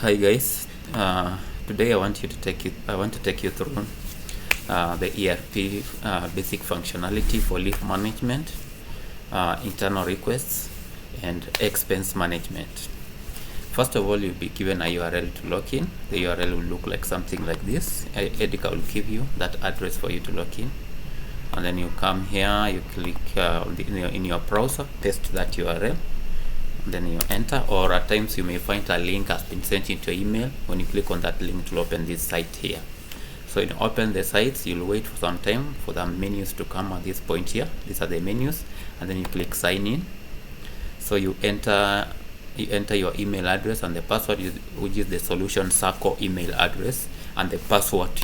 Hi guys, today I want to take you through the ERP basic functionality for leave management, internal requests, and expense management. First of all, you'll be given a URL to log in. The URL will look like something like this. Edica will give you that address for you to log in, and then you come here, you click in your browser, paste that URL. Then you enter, or at times you may find a link has been sent into your email. When you click on that link, to open this site here. So you open the sites, you'll wait for some time for the menus to come at this point here. These are the menus, and then you click sign in. So you enter your email address and the password, which is the solution Sacco email address, and the password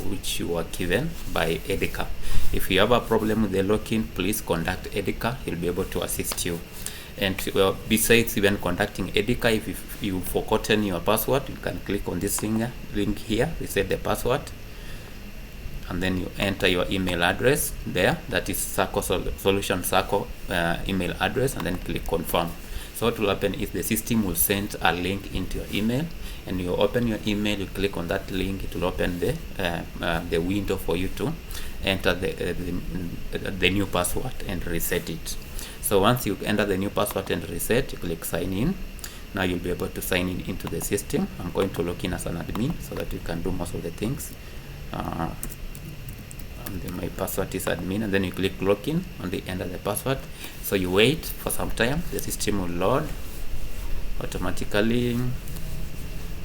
which you were given by Edica. If you have a problem with the login, please contact Edica. He'll be able to assist you. And besides even contacting Edica, if you've forgotten your password, you can click on this link here, reset the password, and then you enter your email address there. That is Sacco solution Sacco email address, and then click confirm. So what will happen is the system will send a link into your email, and you open your email, you click on that link, it will open the window for you to enter the new password and reset it. So once you enter the new password and reset, you click sign in. Now you'll be able to sign in into the system. I'm going to log in as an admin so that you can do most of the things. And then my password is admin, and then you click login and they enter the password. So you wait for some time, the system will load automatically,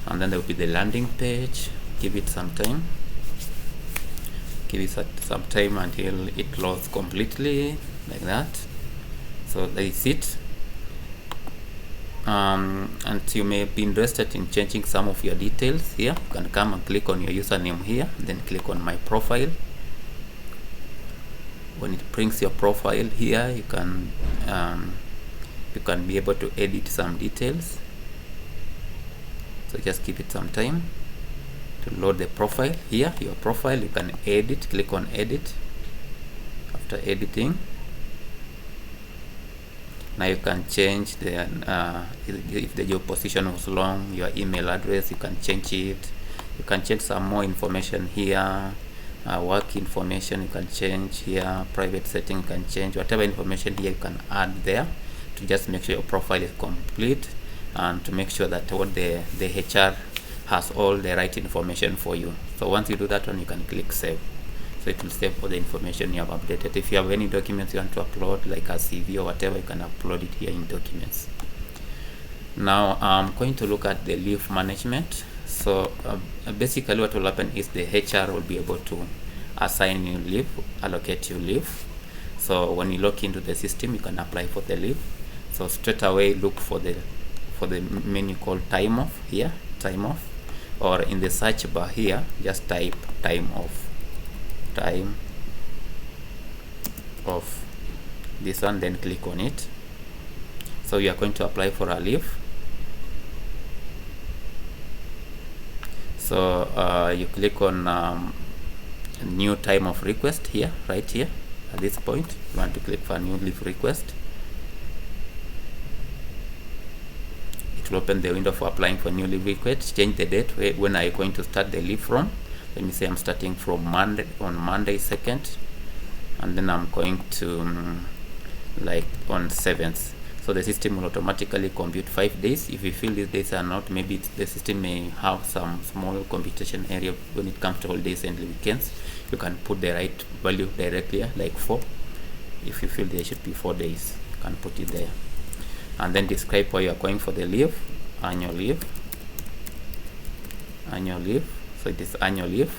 and then there will be the landing page. Give it some time. Give it some time until it loads completely, like that. So that is it. And you may be interested in changing some of your details here. You can come and click on your username here, then click on my profile. When it brings your profile here, you can be able to edit some details. So just give it some time to load the profile here. Your profile, you can edit. Click on edit. After editing, now you can change the if the job position was long, your email address, you can change it. You can change some more information here. Work information you can change here. Private setting you can change. Whatever information here you can add there to just make sure your profile is complete, and to make sure that what the HR has all the right information for you. So once you do that one, you can click save. So it will save all the information you have updated. If you have any documents you want to upload, like a CV or whatever, you can upload it here in documents. Now I'm going to look at the leave management. So basically what will happen is the HR will be able to assign you leave, allocate you leave. So when you log into the system, you can apply for the leave. So straight away look for the menu called time off here, time off, or in the search bar here, just type time off. Time off, this one, then click on it. So you are going to apply for a leave. So you click on new time of request here, right here at this point. You want to click for new leave request. It will open the window for applying for new leave request. Change the date. When are you going to start the leave from? Let me say I'm starting from Monday 2nd, and then I'm going to like on 7th. So the system will automatically compute 5 days. If you feel these days are not, maybe the system may have some small computation area when it comes to holidays and weekends. You can put the right value directly here, like 4. If you feel there should be 4 days, you can put it there, and then describe why you are going for the leave. Annual leave. So it is annual leave.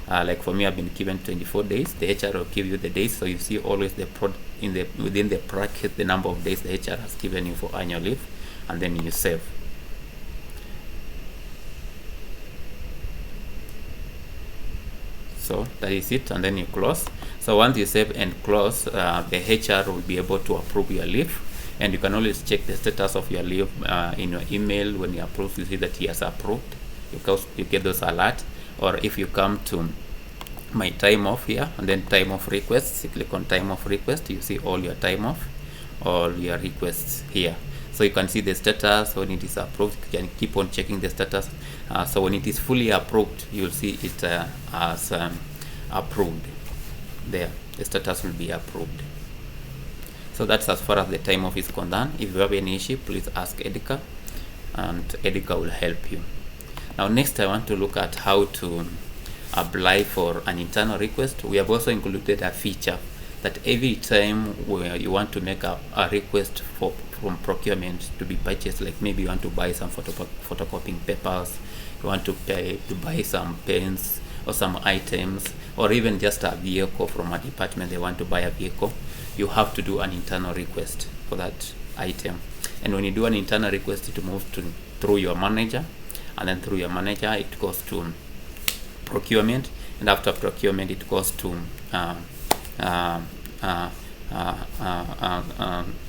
Like for me, I've been given 24 days. The HR will give you the days, so you see always within the bracket the number of days the HR has given you for annual leave, and then you save. So that is it, and then you close. So once you save and close, the HR will be able to approve your leave, and you can always check the status of your leave in your email. When you approve, you see that he has approved. You get those alerts. Or if you come to my time off here, and then time off requests, you click on time off request, you see all your time off, all your requests here. So you can see the status. When it is approved, you can keep on checking the status. So when it is fully approved, you will see it as approved. There, the status will be approved. So that's as far as the time off is concerned. If you have any issue, please ask Edika, and Edika will help you. Now next, I want to look at how to apply for an internal request. We have also included a feature that every time where you want to make a request from procurement to be purchased, like maybe you want to buy some photocopying papers, you want to buy some pens or some items, or even just a vehicle from a department, they want to buy a vehicle, you have to do an internal request for that item. And when you do an internal request, it moves through your manager, and then through your manager it goes to procurement, and after procurement it goes to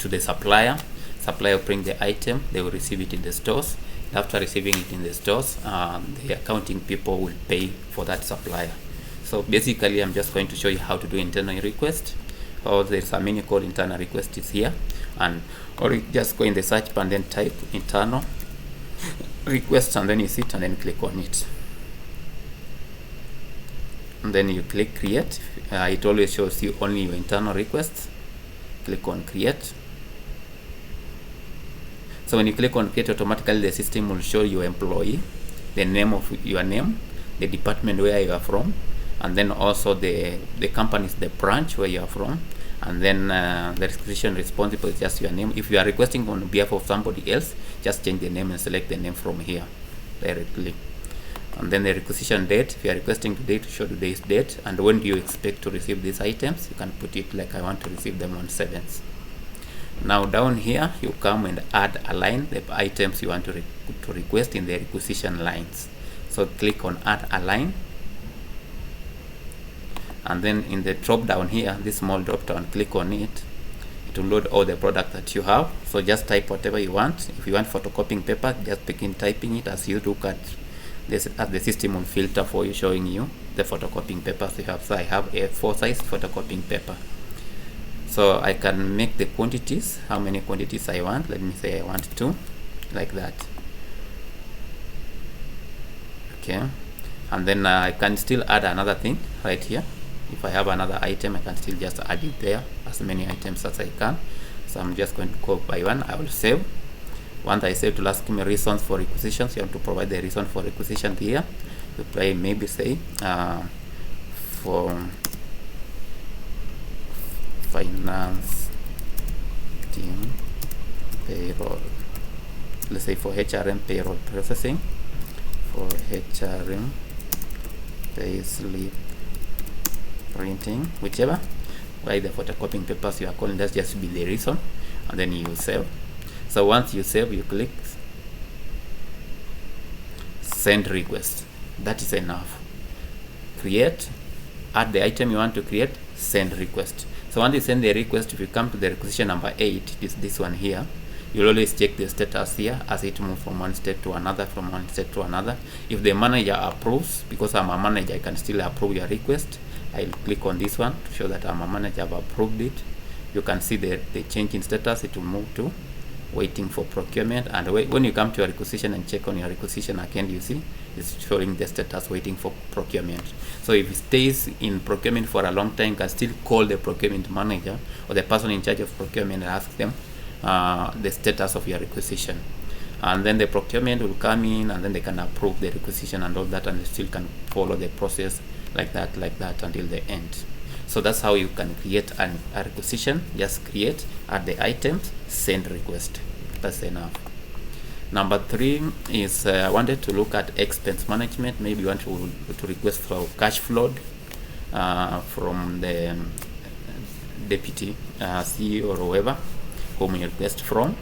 the supplier. Supplier will bring the item, they will receive it in the stores. After receiving it in the stores, the accounting people will pay for that supplier. So basically, I'm just going to show you how to do internal request. Or there's a menu called internal request is here, or you just go in the search bar and then type internal request, and then you see it and then click on it. And then you click create. It always shows you only your internal requests. Click on create. So when you click on create, automatically the system will show your employee, the name of your name, the department where you are from, and then also the company's the branch where you are from, and then the requisition responsible is just your name. If you are requesting on behalf of somebody else, just change the name and select the name from here directly. And then the requisition date, if you are requesting today, to show today's date, and when do you expect to receive these items, you can put it like I want to receive them on 7th. Now down here, you come and add a line, the items you want to request in the requisition lines. So click on add a line, and then in the drop down here, this small drop down, click on it. It will load all the product that you have. So just type whatever you want. If you want photocopying paper, just begin typing it as you look at this, as the system will filter for you, showing you the photocopying papers you have. So I have a 4 size photocopying paper. So I can make the quantities, how many quantities I want. Let me say I want 2, like that. Okay, and then I can still add another thing right here. If I have another item, I can still just add it there, as many items as I can. So I'm just going to go by one. I will save. Once I save, to ask me reasons for requisitions. You have to provide the reason for requisition here. You play maybe say for finance team payroll. Let's say for HRM payroll processing, for HRM payslip printing, whichever. Why the photocopying papers you are calling, that's just be the reason, and then you save. So once you save, you click send request. That is enough. Create, add the item you want to create, send request. So once you send the request, if you come to the requisition number 8, it is this one here, you'll always check the status here as it moves from one step to another, from one step to another. If the manager approves, because I'm a manager, I can still approve your request. I'll click on this one to show that I'm a manager, I've approved it. You can see the change in status. It will move to waiting for procurement, and when you come to your requisition and check on your requisition again, you see it's showing the status waiting for procurement. So if it stays in procurement for a long time, you can still call the procurement manager or the person in charge of procurement and ask them the status of your requisition, and then the procurement will come in, and then they can approve the requisition and all that, and they still can follow the process like that until the end. So that's how you can create a requisition. Just create, add the items, send request. That's enough. Number 3 is I wanted to look at expense management. Maybe you want to request for cash flow from the deputy CEO or whoever whom you request from.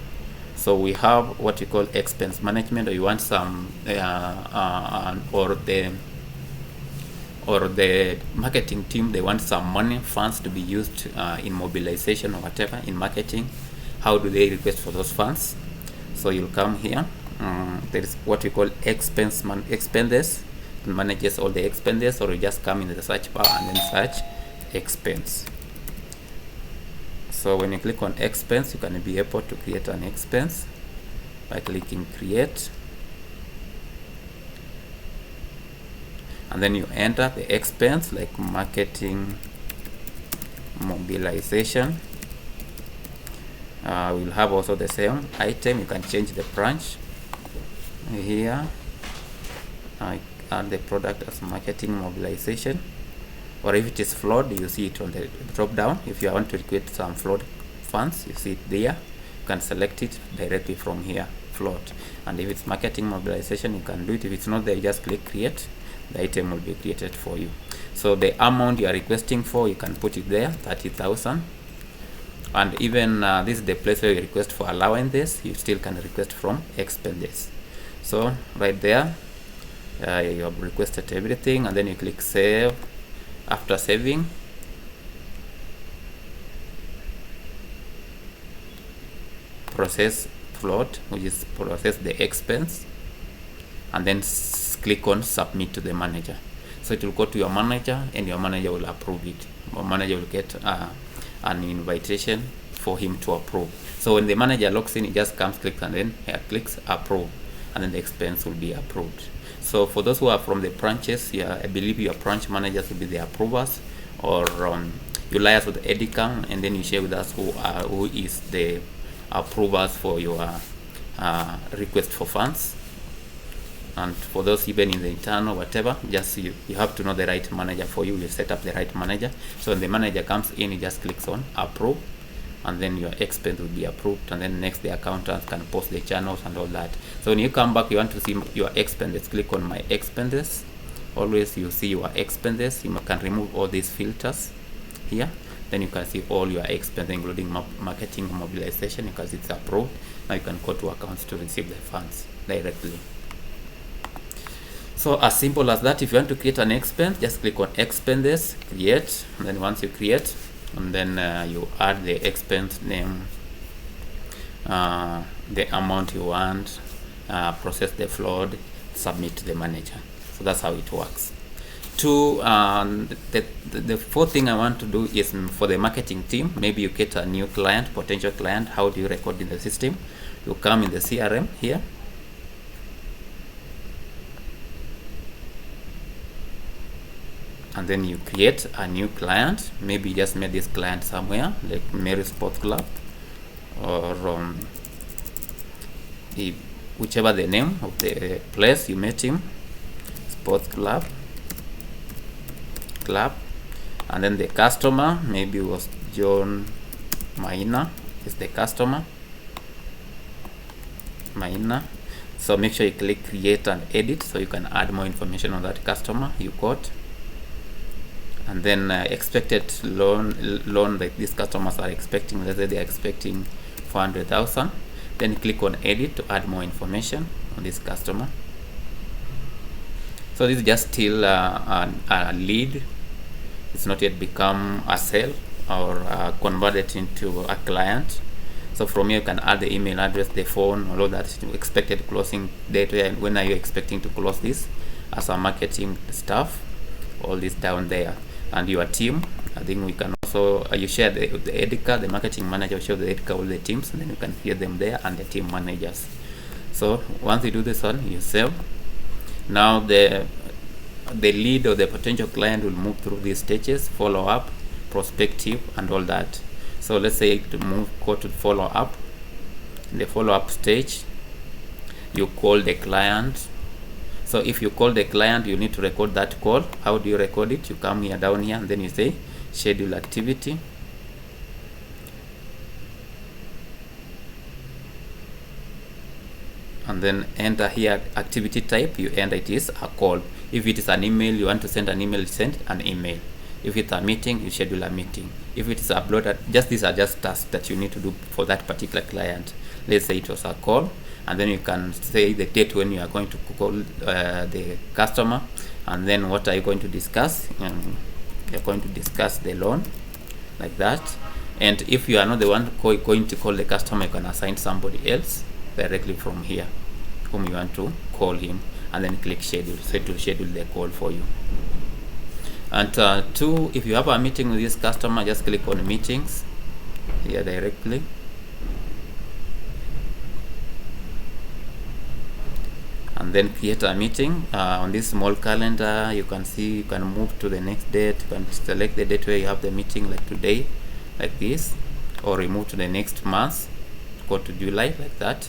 So we have what we call expense management, or you want some or the marketing team, they want some money, funds to be used in mobilization or whatever in marketing. How do they request for those funds? So you'll come here. There is what we call expenses. It manages all the expenses, or you just come in the search bar and then search expense. So when you click on expense, you can be able to create an expense by clicking create, and then you enter the expense like marketing mobilization. We'll have also the same item. You can change the branch here. I add the product as marketing mobilization, or if it is flood, you see it on the drop down. If you want to create some flood funds, you see it there. You can select it directly from here, flood. And if it's marketing mobilization, you can do it. If it's not there, you just click create. The item will be created for you. So the amount you are requesting for, you can put it there, 30,000. And even this is the place where you request for allowances. You still can request from expenses. So right there, you have requested everything, and then you click save. After saving, process float, which is process the expense, and then click on submit to the manager. So it will go to your manager, and your manager will approve it. Your manager will get an invitation for him to approve. So when the manager logs in, he just comes, clicks, and then here clicks approve, and then the expense will be approved. So for those who are from the branches, I believe your branch managers will be the approvers, or you liaise with the EDICAM, and then you share with us who is the approvers for your request for funds. And for those even in the internal, whatever, just you have to know the right manager for you. You set up the right manager. So when the manager comes in, he just clicks on approve, and then your expense will be approved, and then next the accountant can post the channels and all that. So when you come back, you want to see your expenses, click on my expenses. Always you see your expenses. You can remove all these filters here. Then you can see all your expenses, including marketing mobilization, because it's approved. Now you can go to accounts to receive the funds directly. So as simple as that. If you want to create an expense, just click on expenses, create, and then once you create, and then you add the expense name, the amount you want, process the flood, submit to the manager. So that's how it works. The fourth thing I want to do is for the marketing team. Maybe you get a new client, potential client. How do you record in the system? You come in the CRM here, and then you create a new client. Maybe you just made this client somewhere, like Mary Sports Club, or whichever the name of the place you met him, Sports Club, and then the customer maybe was John Maina is the customer, Maina. So make sure you click create and edit, so you can add more information on that customer you got. And then expected loan that these customers are expecting. Let's say they are expecting 400,000. Then click on edit to add more information on this customer. So this is just still a lead. It's not yet become a sale or converted into a client. So from here you can add the email address, the phone, all of that, expected closing date. When are you expecting to close this as a marketing staff? All this down there. And your team, I think we can also you share the EDICA, the marketing manager will share the EDICA all the teams, and then you can hear them there, and the team managers. So once you do this one, you save. Now the lead or the potential client will move through these stages: follow up, prospective, and all that. So let's say to go to follow up. In the follow up stage, you call the client. So if you call the client, you need to record that call. How do you record it? You come here, down here, and then you say schedule activity. And then enter here activity type. You enter it is a call. If it is an email, you want to send an email, send an email. If it's a meeting, you schedule a meeting. If it is uploaded, these are just tasks that you need to do for that particular client. Let's say it was a call. And then you can say the date when you are going to call the customer, and then what are you going to discuss. You're going to discuss the loan, like that. And if you are not the one going to call the customer, you can assign somebody else directly from here whom you want to call him, and then click schedule, so it will schedule the call for you. And two, if you have a meeting with this customer, just click on meetings here directly. then create a meeting. On this small calendar, you can see you can move to the next date. You can select the date where you have the meeting, like today, like this, or remove to the next month, go to July, like that,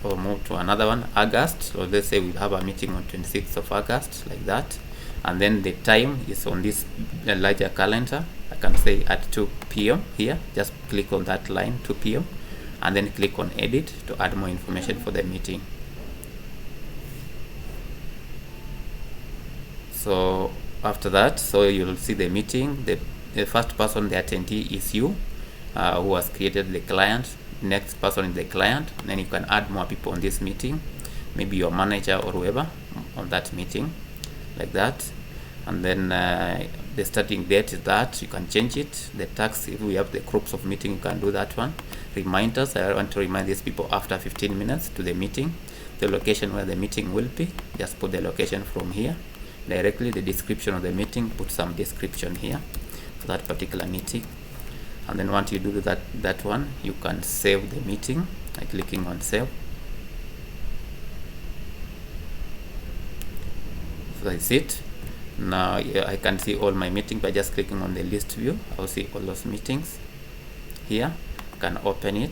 or move to another one, August. So let's say we have a meeting on 26th of August, like that, and then the time is on this larger calendar. I can say at 2 p.m. here. Just click on that line, 2 p.m., and then click on edit to add more information for the meeting. So after that, so you'll see the meeting. The first person, the attendee, is you, who has created the client. Next person is the client. And then you can add more people on this meeting, maybe your manager or whoever on that meeting, like that. And then the starting date is that. You can change it. The task, if we have the groups of meeting, you can do that one. Reminders, I want to remind these people after 15 minutes to the meeting. The location where the meeting will be, just put the location from here directly. The description of the meeting, put some description here for that particular meeting. And then once you do that one, you can save the meeting by clicking on save. So that's it. Now I can see all my meetings by just clicking on the list view. I'll see all those meetings here. I can open it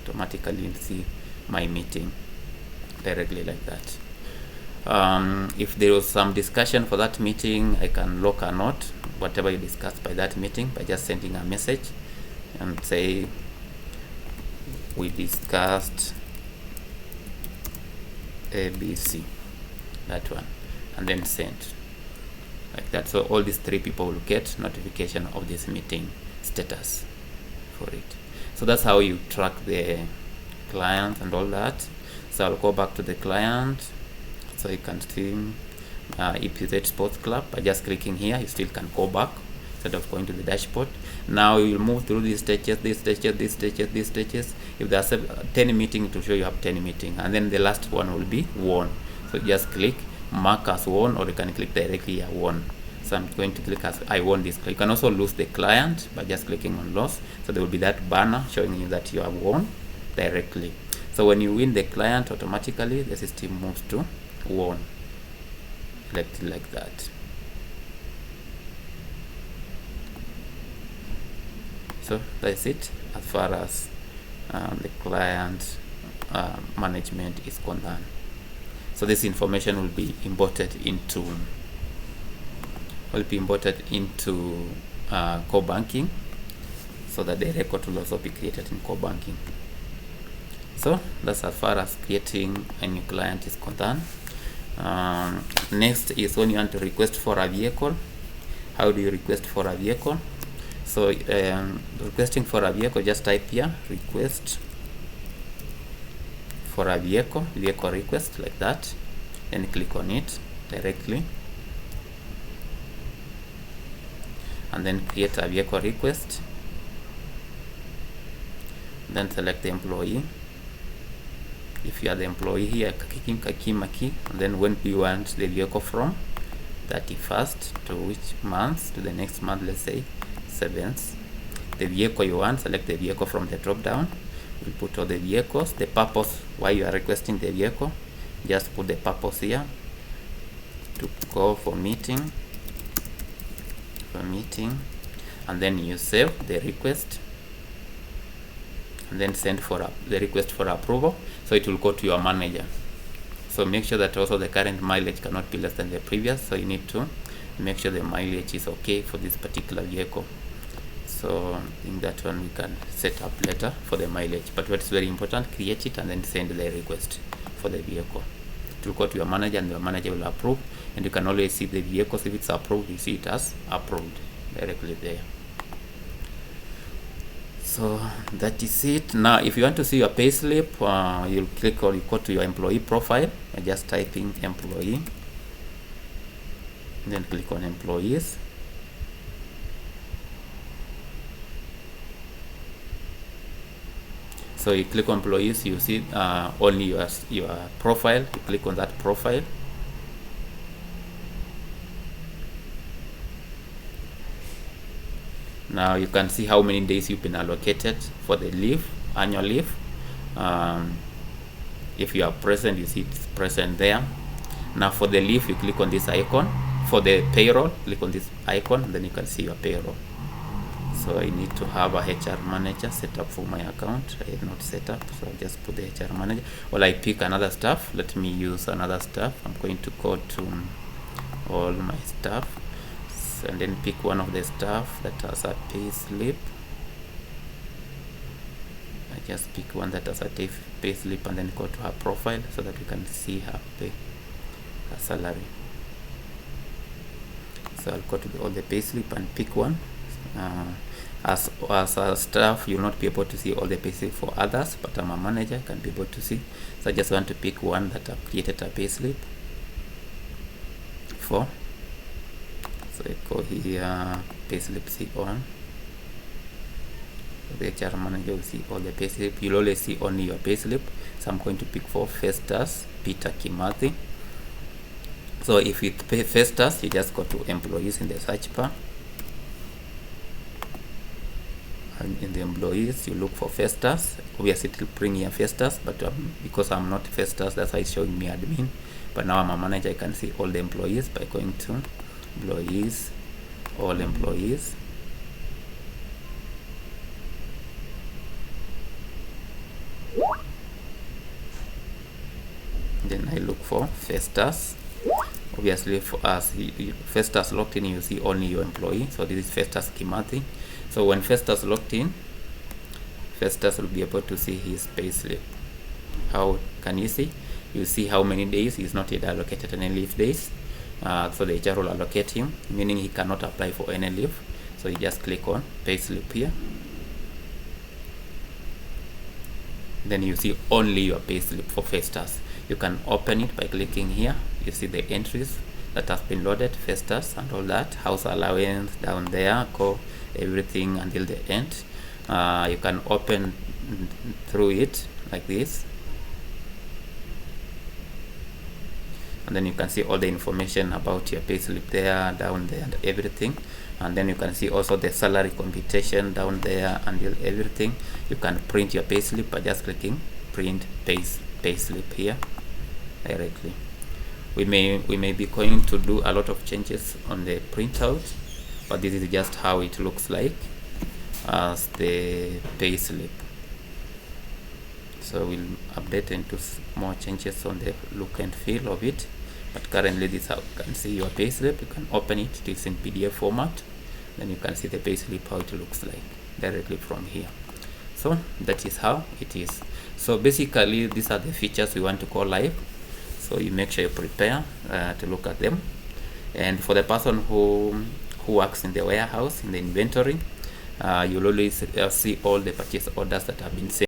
automatically and see my meeting directly, like that. If there was some discussion for that meeting, I can log a note, whatever you discussed by that meeting, by just sending a message and say, we discussed ABC, that one, and then send, like that. So all these 3 people will get notification of this meeting status for it. So that's how you track the client and all that. So I'll go back to the client. So you can see EPZ Sports Club. By just clicking here, you still can go back instead of going to the dashboard. Now you will move through these stages, these stages, these stages, these stages. If there's 10 meetings, to show you have 10 meetings, and then the last one will be won. So just click mark as won, or you can click directly here, won. So I'm going to click as I won this. You can also lose the client by just clicking on loss. So there will be that banner showing you that you have won directly. So when you win the client, automatically the system moves to won, like that. So that's it as far as the client management is concerned. So this information will be imported into core banking, so that the record will also be created in core banking. So that's as far as creating a new client is concerned. Next is when you want to request for a vehicle. How do you request for a vehicle? So requesting for a vehicle, just type here request for a vehicle request, like that, then click on it directly, and then create a vehicle request. Then select the employee. If you are the employee here, Kakimaki, and then when do you want the vehicle from? 31st to which month? To the next month, let's say 7th. The vehicle you want, select the vehicle from the drop down. We'll put all the vehicles. The purpose why you are requesting the vehicle, just put the purpose here, to go for meeting, and then you save the request, and then send for the request for approval. So it will go to your manager. So make sure that also the current mileage cannot be less than the previous. So you need to make sure the mileage is okay for this particular vehicle. So in that one we can set up later for the mileage. But what's very important, create it and then send the request for the vehicle. It will go to your manager and your manager will approve. And you can always see the vehicles. If it's approved, you see it as approved directly there. So that is it. Now if you want to see your payslip, you'll click or you go to your employee profile by just typing employee, and then click on employees. So you click on employees, you see only your profile. You click on that profile. Now you can see how many days you've been allocated for the leave, annual leave. If you are present, you see it's present there. Now for the leave, you click on this icon. For the payroll, click on this icon, then you can see your payroll. So I need to have a HR manager set up for my account. I have not set up, so I'll just put the HR manager. Well, I pick another staff. Let me use another staff. I'm going to go to all my staff, and then pick one of the staff that has a pay slip. I just pick one that has a pay slip, and then go to her profile so that we can see her pay, her salary. So I'll go to all the pay slip and pick one. As a staff, you'll not be able to see all the pay slip for others, but I'm a manager, can be able to see. So I just want to pick one that I've created a pay slip for. So I go here, pay slip C1. The HR manager will see all the pay slip. You'll always see only your pay slip. So I'm going to pick for Festus Peter Kimathi. So if you pay Festus, you just go to employees in the search bar. And in the employees, you look for Festus. Obviously it will bring here Festus, but because I'm not Festus, that's why it's showing me admin. But now I'm a manager, I can see all the employees by going to employees, all employees. Then I look for Festus. Obviously for us, Festus logged in, you see only your employee. So this is Festus Kimathi. So when Festus logged in, Festus will be able to see his pay slip. How can you see? You see how many days he's not yet allocated any leave days. So the HR will allocate him, meaning he cannot apply for any leave. So you just click on pay slip here. Then you see only your pay slip for Festus. You can open it by clicking here. You see the entries that has been loaded, Festus and all that, house allowance down there, go everything until the end. You can open through it like this, and then you can see all the information about your payslip there, down there, and everything. And then you can see also the salary computation down there and everything. You can print your payslip by just clicking print payslip here directly. We may be going to do a lot of changes on the printout, but this is just how it looks like as the payslip. So we'll update into more changes on the look and feel of it, but currently this is how you can see your payslip. You can open it, it is in PDF format, then you can see the payslip how it looks like directly from here. So that is how it is. So basically these are the features we want to go live. So you make sure you prepare to look at them. And for the person who works in the warehouse, in the inventory, you'll always see all the purchase orders that have been sent.